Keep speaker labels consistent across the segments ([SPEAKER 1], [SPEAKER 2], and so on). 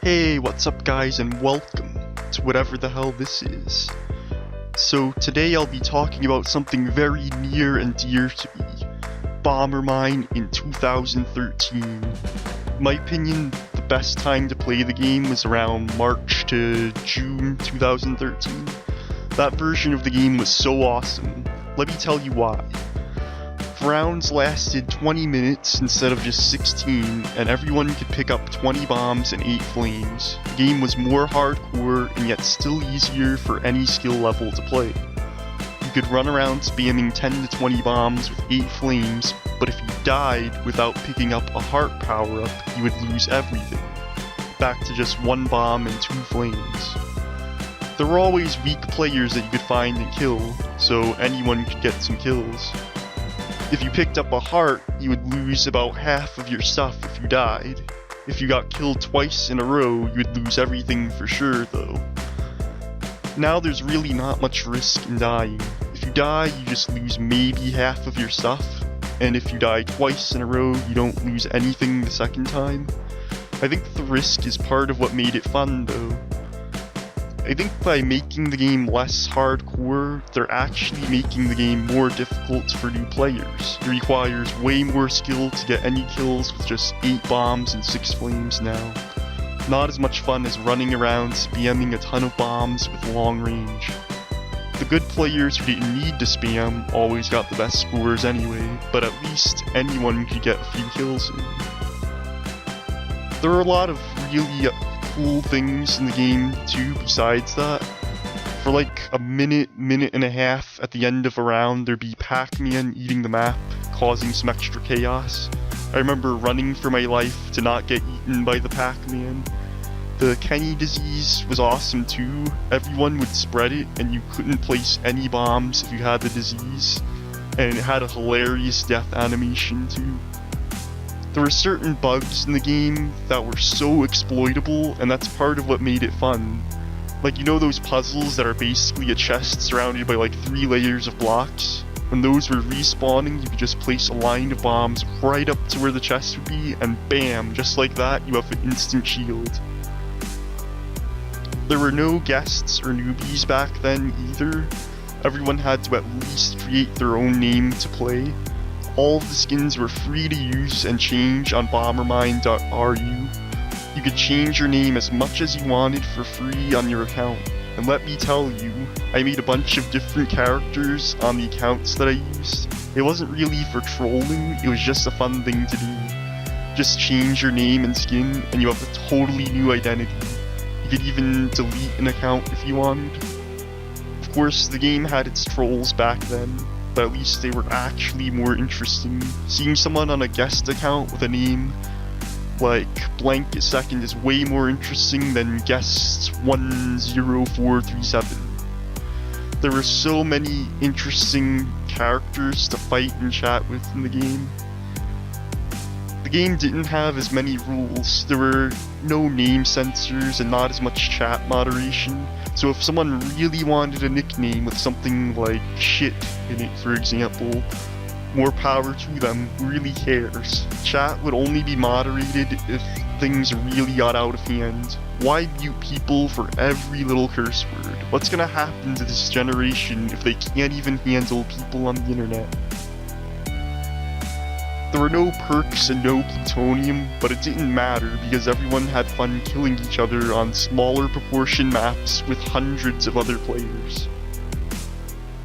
[SPEAKER 1] Hey, what's up guys, and welcome to whatever the hell this is. So today I'll be talking about something very near and dear to me, Bombermine in 2013. In my opinion, the best time to play the game was around March to June 2013. That version of the game was so awesome. Let me tell you why. Rounds lasted 20 minutes instead of just 16, and everyone could pick up 20 bombs and 8 flames. The game was more hardcore and yet still easier for any skill level to play. You could run around spamming 10 to 20 bombs with 8 flames, but if you died without picking up a heart power-up, you would lose everything. Back to just 1 bomb and 2 flames. There were always weak players that you could find and kill, so anyone could get some kills. If you picked up a heart, you would lose about half of your stuff if you died. If you got killed twice in a row, you would lose everything for sure though. Now there's really not much risk in dying. If you die, you just lose maybe half of your stuff, and if you die twice in a row, you don't lose anything the second time. I think the risk is part of what made it fun though. I think by making the game less hardcore, they're actually making the game more difficult for new players. It requires way more skill to get any kills with just 8 bombs and 6 flames now. Not as much fun as running around spamming a ton of bombs with long range. The good players who didn't need to spam always got the best scores anyway, but at least anyone could get a few kills in. There are a lot of really cool things in the game too besides that. For like a minute and a half at the end of a round, there'd be Pac-Man eating the map, causing some extra chaos. I remember running for my life to not get eaten by the Pac-Man. The Kenny disease was awesome too. Everyone would spread it and you couldn't place any bombs if you had the disease. And it had a hilarious death animation too. There were certain bugs in the game that were so exploitable, and that's part of what made it fun. Like, you know those puzzles that are basically a chest surrounded by like 3 layers of blocks? When those were respawning, you could just place a line of bombs right up to where the chest would be, and bam, just like that, you have an instant shield. There were no guests or newbies back then either. Everyone had to at least create their own name to play. All of the skins were free to use and change on bombermine.ru. You could change your name as much as you wanted for free on your account. And let me tell you, I made a bunch of different characters on the accounts that I used. It wasn't really for trolling, it was just a fun thing to do. Just change your name and skin and you have a totally new identity. You could even delete an account if you wanted. Of course, the game had its trolls back then, but at least they were actually more interesting. Seeing someone on a guest account with a name like blank second is way more interesting than guest 10437. There were so many interesting characters to fight and chat with in the game. The game didn't have as many rules. There were no name censors and not as much chat moderation. So if someone really wanted a nickname with something like shit in it, for example, more power to them, who really cares? Chat would only be moderated if things really got out of hand. Why mute people for every little curse word? What's gonna happen to this generation if they can't even handle people on the internet? There were no perks and no plutonium, but it didn't matter because everyone had fun killing each other on smaller proportion maps with hundreds of other players.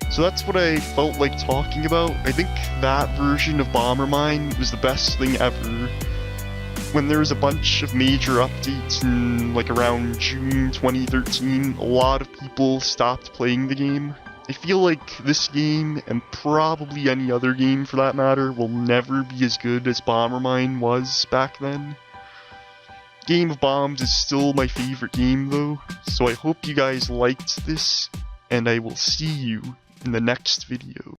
[SPEAKER 1] So that's what I felt like talking about. I think that version of Bombermine was the best thing ever. When there was a bunch of major updates in like around June 2013, a lot of people stopped playing the game. I feel like this game, and probably any other game for that matter, will never be as good as Bombermine was back then. Game of Bombs is still my favorite game though, so I hope you guys liked this, and I will see you in the next video.